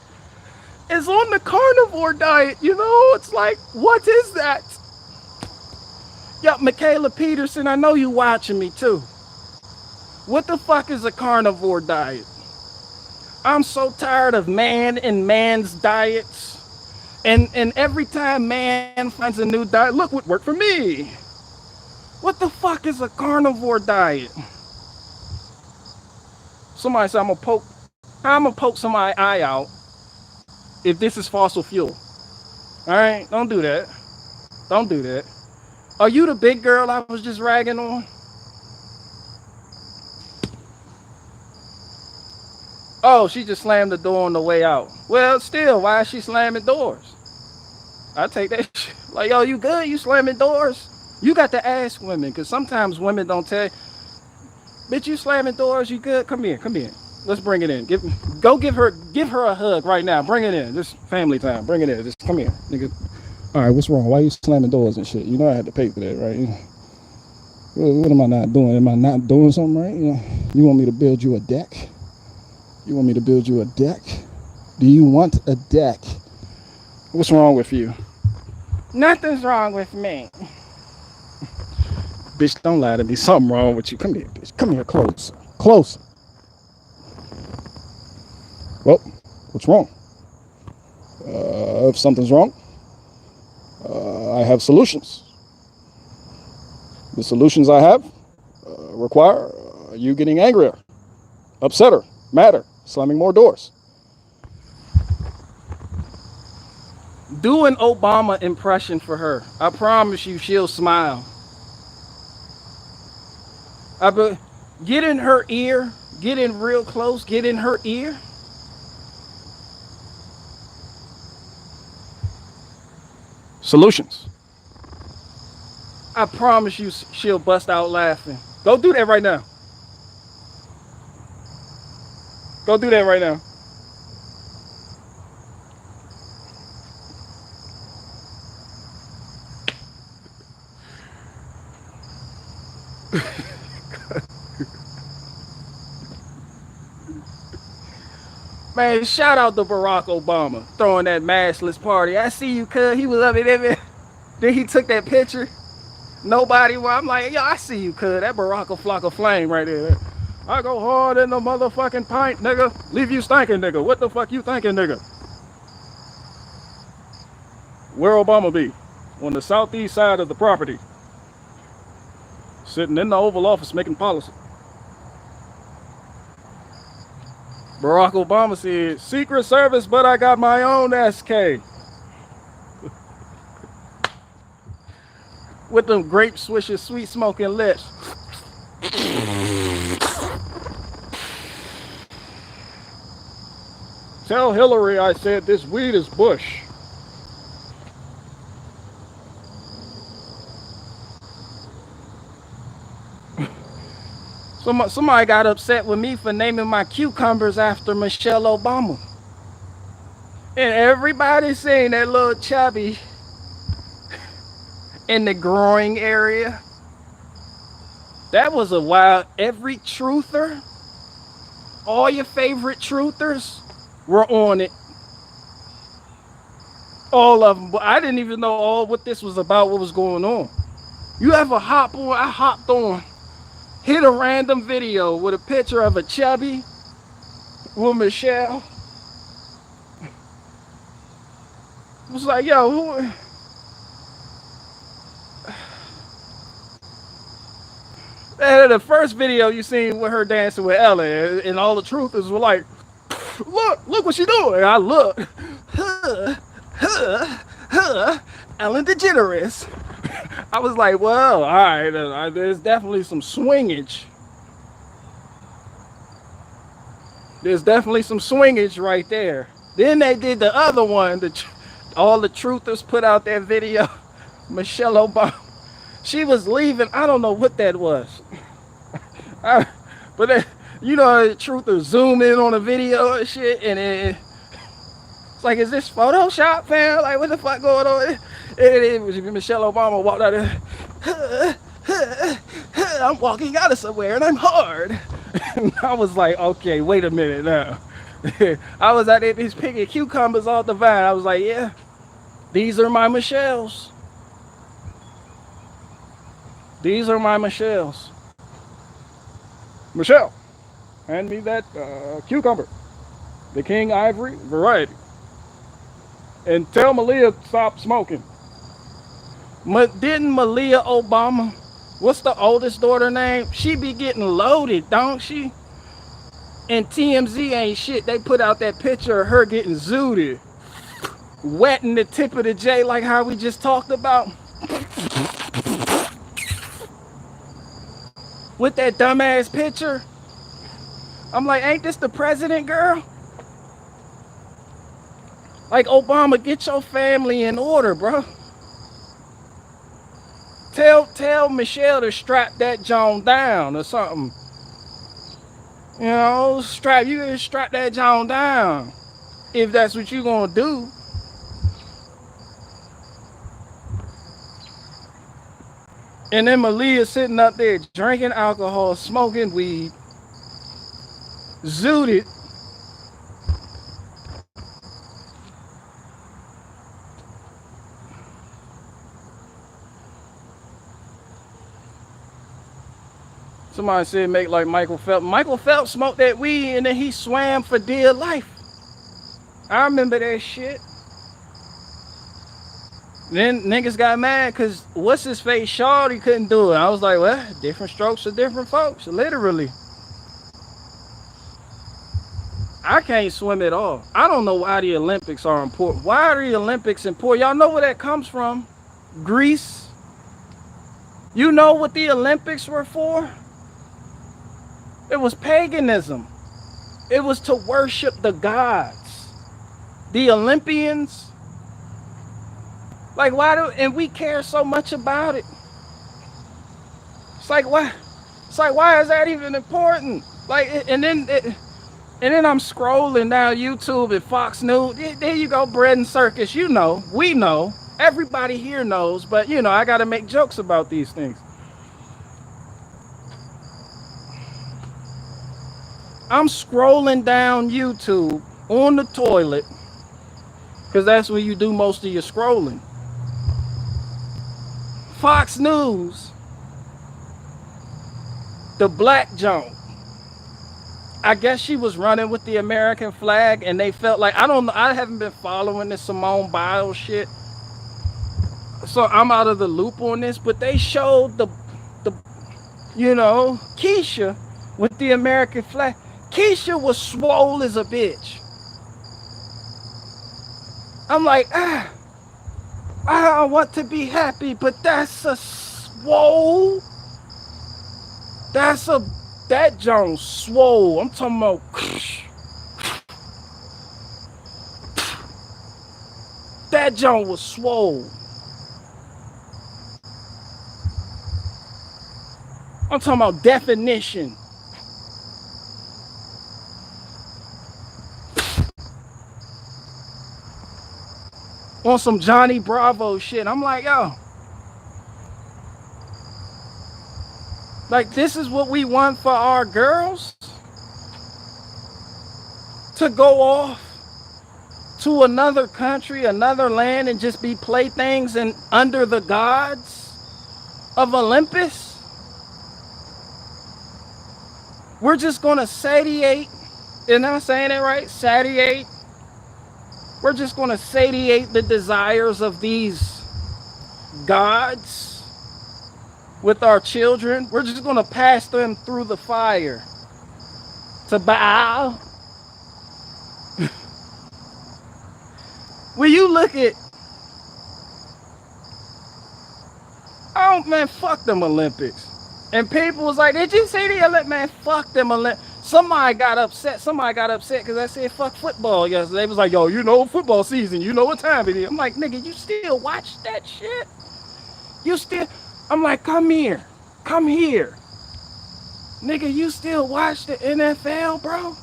is on the carnivore diet. You know, it's like, what is that? Yeah, Michaela Peterson, I know you watching me too. What the fuck is a carnivore diet? I'm so tired of man and man's diets. And every time man finds a new diet, look what worked for me. What the fuck is a carnivore diet? Somebody said I'm gonna poke somebody's eye out if this is fossil fuel. All right, don't do that. Don't do that. Are you the big girl I was just ragging on? Oh, she just slammed the door on the way out. Well, still, why is she slamming doors? I take that shit. Like, yo, you good? You slamming doors? You got to ask women, because sometimes women don't tell you, bitch, you slamming doors? You good? Come here, come here. Let's bring it in. Go give her a hug right now. Bring it in. Just family time. Bring it in. Just come here, nigga. All right, what's wrong? Why you slamming doors and shit? You know I had to pay for that, right? What am I not doing? Am I not doing something right? You know, you want me to build you a deck? You want me to build you a deck? Do you want a deck? What's wrong with you? Nothing's wrong with me. Bitch, don't lie to me. Something wrong with you. Come here, bitch. Come here, closer. Closer. Well, what's wrong? If something's wrong, I have solutions. The solutions I have require you getting angrier, upsetter, madder, slamming more doors. Do an Obama impression for her. I promise you she'll smile. Get in her ear. Get in real close. Get in her ear. Solutions. I promise you she'll bust out laughing. Go do that right now. Go do that right now. Man, shout out to Barack Obama throwing that maskless party. I see you, cuz. He was up in there. Then he took that picture. Nobody. Well, I'm like, yo, I see you, cuz. That Barack a flock of flame right there. I go hard in the motherfucking pint, nigga. Leave you stinking, nigga. What the fuck you thinking, nigga? Where Obama be? On the southeast side of the property. Sitting in the Oval Office making policy. Barack Obama said, Secret Service, but I got my own SK. With them grape swishes, sweet smoking lips. Tell Hillary I said this weed is Bush. Somebody got upset with me for naming my cucumbers after Michelle Obama. And everybody seen that little chubby in the growing area. That was a wild. Every truther, all your favorite truthers were on it. All of them. But I didn't even know all what this was about, what was going on. You ever hop on? I hopped on, hit a random video with a picture of a chubby with Michelle. It was like, yo, who? And the first video you seen with her dancing with Ella, and all the truthers were like, look what she doing. And I look, Ellen DeGeneres. I was like, well, all right, there's definitely some swingage. There's definitely some swingage right there. Then they did the other one. All the truthers put out that video. Michelle Obama. She was leaving. I don't know what that was. But you know, the truthers zoom in on a video and shit, and it's like, is this Photoshop, fam? Like, what the fuck going on? It was Michelle Obama walked out there. I'm walking out of somewhere and I'm hard. And I was like, okay, wait a minute now. I was out there just picking cucumbers off the vine. I was like, yeah, these are my Michelles. These are my Michelles. Michelle, hand me that cucumber. The King Ivory variety. And tell Malia stop smoking. Didn't Malia Obama, what's the oldest daughter name? She be getting loaded, don't she? And TMZ ain't shit. They put out that picture of her getting zooted. Wetting the tip of the J like how we just talked about. With that dumbass picture. I'm like, ain't this the president, girl? Like, Obama, get your family in order, bro. Tell Michelle to strap that John down or something. You know, you can strap that John down if that's what you gonna do. And then Malia sitting up there drinking alcohol, smoking weed, zooted. Somebody said make like Michael Phelps. Michael Phelps smoked that weed and then he swam for dear life. I remember that shit. Then niggas got mad because what's his face? Shawty couldn't do it. I was like, well, different strokes for different folks, literally. I can't swim at all. I don't know why the Olympics are important. Why are the Olympics important? Y'all know where that comes from? Greece. You know what the Olympics were for? It was paganism. It was to worship the gods. The Olympians. Like, and we care so much about it. It's like, why? It's like, why is that even important? Like, and then I'm scrolling down YouTube and Fox News. There you go, bread and circus. You know, we know. Everybody here knows, but you know, I gotta make jokes about these things. I'm scrolling down YouTube on the toilet, because that's when you do most of your scrolling. Fox News, the black joint. I guess she was running with the American flag, and they felt like, I don't know. I haven't been following this Simone Biles shit, so I'm out of the loop on this. But they showed the Keisha with the American flag. Keisha was swole as a bitch. I'm like, I want to be happy, but that's a swole. That Jones swole. I'm talking about. That Jones was swole. I'm talking about definition. On some Johnny Bravo shit. I'm like, yo. Like, this is what we want for our girls? To go off to another country, another land, and just be playthings and under the gods of Olympus? We're just gonna satiate, am I saying it right? Satiate. We're just gonna satiate the desires of these gods with our children. We're just gonna pass them through the fire to Baal. When you look at, oh man, fuck them Olympics. And people was like, did you see the Olympics? Man, fuck them Olympics. Somebody got upset because I said fuck football yesterday. They was like, yo, football season, you know what time it is. I'm like, nigga, you still watch that shit? I'm like, come here. Nigga, you still watch the NFL, bro?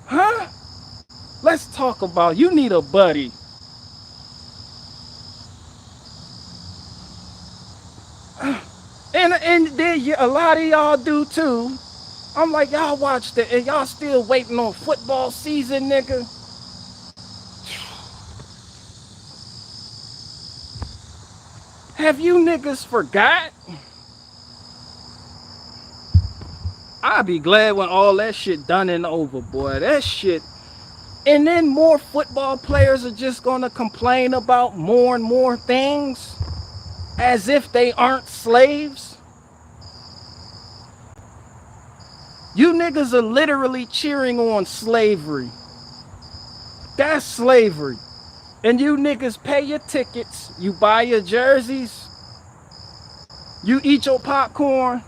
Huh? Let's talk about, you need a buddy. And then a lot of y'all do too. I'm like, y'all watch that and y'all still waiting on football season, nigga. Have you niggas forgot? I'll be glad when all that shit done and over, boy. That shit. And then more football players are just gonna complain about more and more things as if they aren't slaves. You niggas are literally cheering on slavery. That's slavery. And you niggas pay your tickets, you buy your jerseys, you eat your popcorn,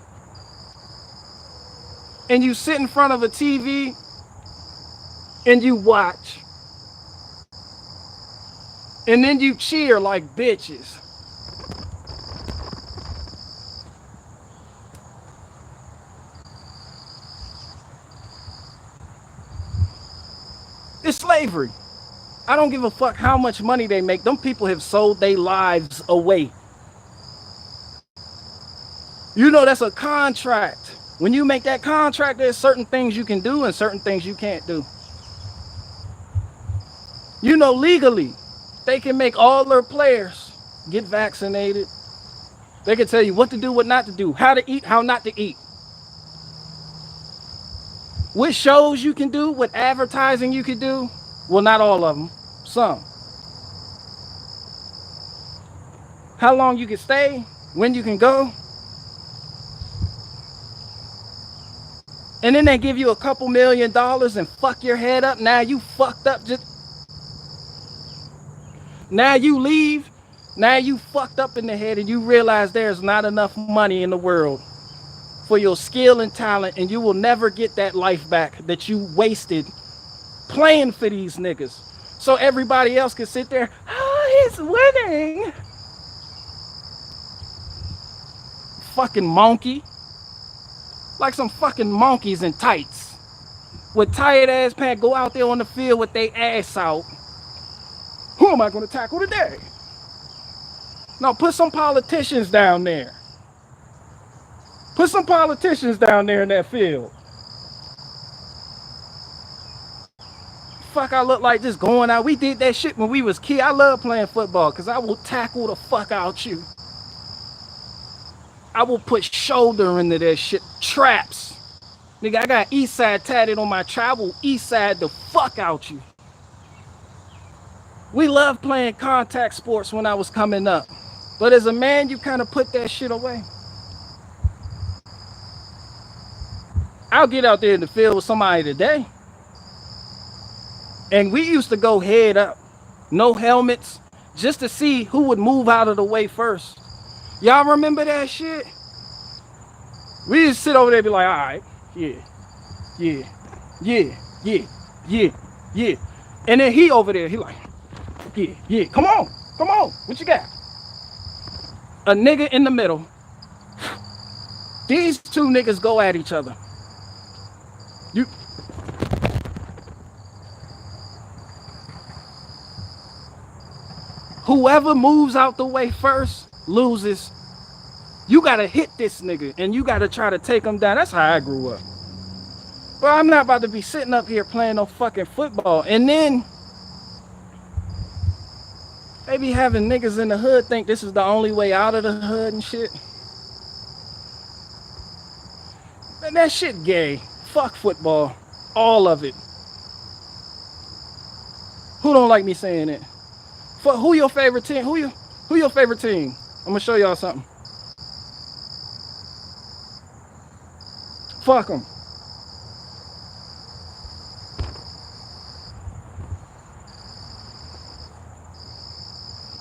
and you sit in front of a TV and you watch. And then you cheer like bitches. It's slavery. I don't give a fuck how much money they make. Them people have sold their lives away. You know that's a contract. When you make that contract, there's certain things you can do and certain things you can't do. You know, legally, they can make all their players get vaccinated. They can tell you what to do, what not to do, how to eat, how not to eat. What shows you can do, what advertising you can do. Well, not all of them, some. How long you can stay, when you can go. And then they give you a couple $1 million and fuck your head up. Now you fucked up. Now you leave. Now you fucked up in the head and you realize there's not enough money in the world for your skill and talent, and you will never get that life back that you wasted playing for these niggas. So everybody else can sit there, oh, he's winning. Fucking monkey. Like some fucking monkeys in tights. With tight ass pants, go out there on the field with their ass out. Who am I gonna tackle today? No, put some politicians down there. Put some politicians down there in that field. fuck I look like just going out. We did that shit when we was kids. I love playing football because I will tackle the fuck out you. I will put shoulder into that shit. Traps. Nigga, I got east side tatted on my travel. East side the fuck out you. We loved playing contact sports when I was coming up. But as a man, you kind of put that shit away. I'll get out there in the field with somebody today. And we used to go head up, no helmets, just to see who would move out of the way first. Y'all remember that shit? We just sit over there and be like, all right, yeah. And then he over there, he like, yeah, come on, what you got? A nigga in the middle. These two niggas go at each other. Whoever moves out the way first loses. You gotta hit this nigga and you gotta try to take him down. That's how I grew up. But I'm not about to be sitting up here playing no fucking football. And then they be having niggas in the hood think this is the only way out of the hood and shit. Man, that shit gay. Fuck football. All of it. Who don't like me saying it? Who your favorite team? Who your favorite team? I'm gonna show y'all something. Fuck them.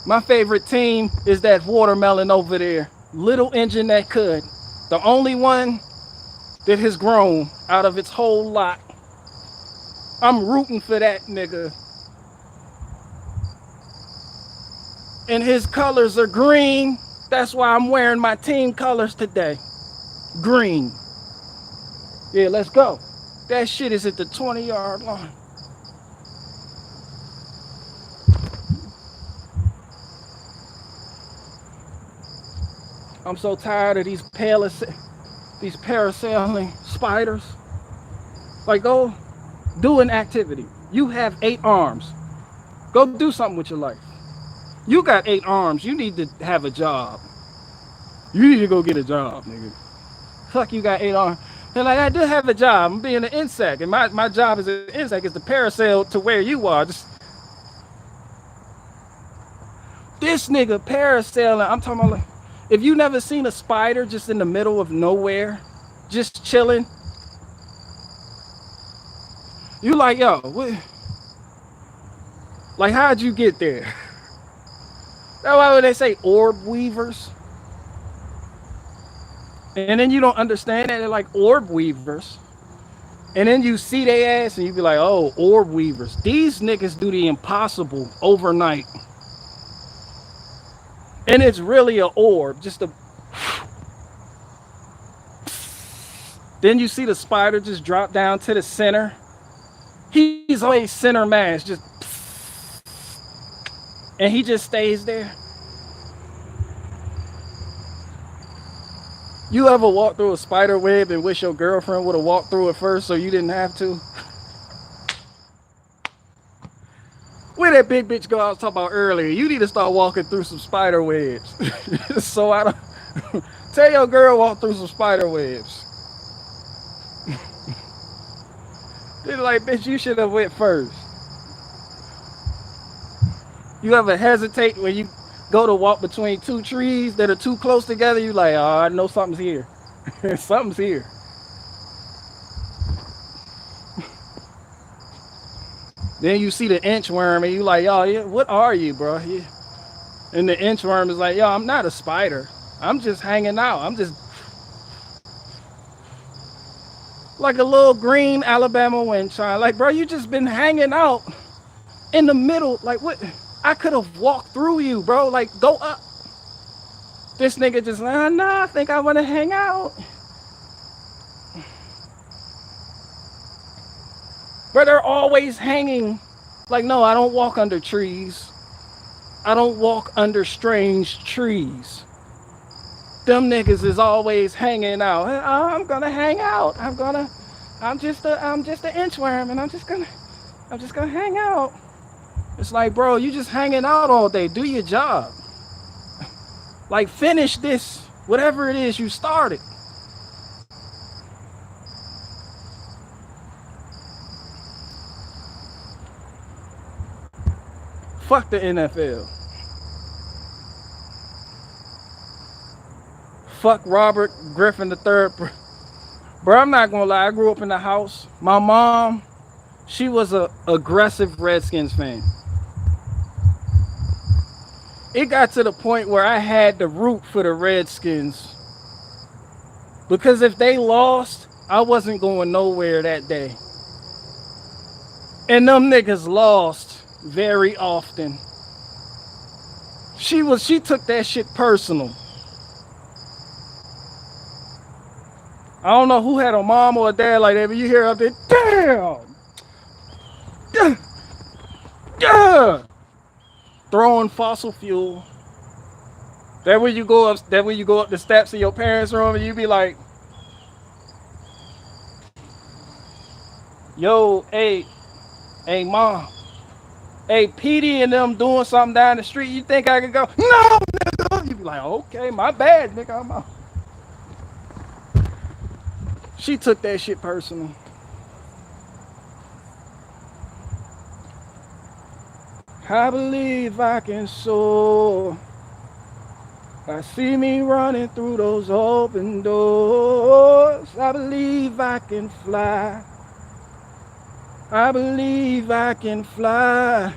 My favorite team is that watermelon over there. Little engine that could. The only one that has grown out of its whole lot. I'm rooting for that nigga. And his colors are green. That's why I'm wearing my team colors today. Green. Yeah, let's go. That shit is at the 20-yard line. I'm so tired of these parasailing spiders. Like, go do an activity. You have 8 arms. Go do something with your life. You got 8 arms. You need to have a job. You need to go get a job, nigga. Fuck, you got 8 arms. And like, I do have a job. I'm being an insect. And my job as an insect is to parasail to where you are. Just this nigga parasailing. I'm talking about, like, if you never seen a spider just in the middle of nowhere, just chilling, you like, yo, what? Like, how'd you get there? That's why would they say orb weavers? And then you don't understand that they're like orb weavers. And then you see their ass and you be like, oh, orb weavers. These niggas do the impossible overnight. And it's really an orb, just a... Then you see the spider just drop down to the center. He's always center mass, just... And he just stays there. You ever walk through a spider web and wish your girlfriend would have walked through it first so you didn't have to? Where that big bitch go I was talking about earlier? You need to start walking through some spider webs. So I don't... Tell your girl walk through some spider webs. They're like, bitch, you should have went first. You ever hesitate when you go to walk between 2 trees that are too close together? You like, oh, I know something's here. Something's here. Then you see the inchworm and you like, yo, yeah, what are you, bro? Yeah. And the inchworm is like, yo, I'm not a spider. I'm just hanging out. I'm just like a little green Alabama wind chime. Like, bro, you just been hanging out in the middle. Like, what? I could have walked through you, bro. Like, go up. This nigga just, nah, I think I want to hang out. But they're always hanging. Like, no, I don't walk under trees. I don't walk under strange trees. Them niggas is always hanging out. I'm gonna hang out. I'm just an inchworm, and I'm just gonna I'm just gonna hang out. It's like, bro, you just hanging out all day. Do your job. Like, finish this, whatever it is you started. Fuck the NFL. Fuck Robert Griffin III. Bro, I'm not gonna lie. I grew up in the house. My mom, she was a aggressive Redskins fan. It got to the point where I had to root for the Redskins because if they lost, I wasn't going nowhere that day. And them niggas lost very often. She took that shit personal. I don't know who had a mom or a dad like that, but you hear up there, damn, yeah, throwing fossil fuel. That way you go up the steps of your parents' room and you be like, yo, hey mom, hey Petey and them doing something down the street, you think I could go? No, nigga. You be like, okay, my bad, nigga, I'm out. She took that shit personal. I believe I can soar. I see me running through those open doors. I believe I can fly. I believe I can fly.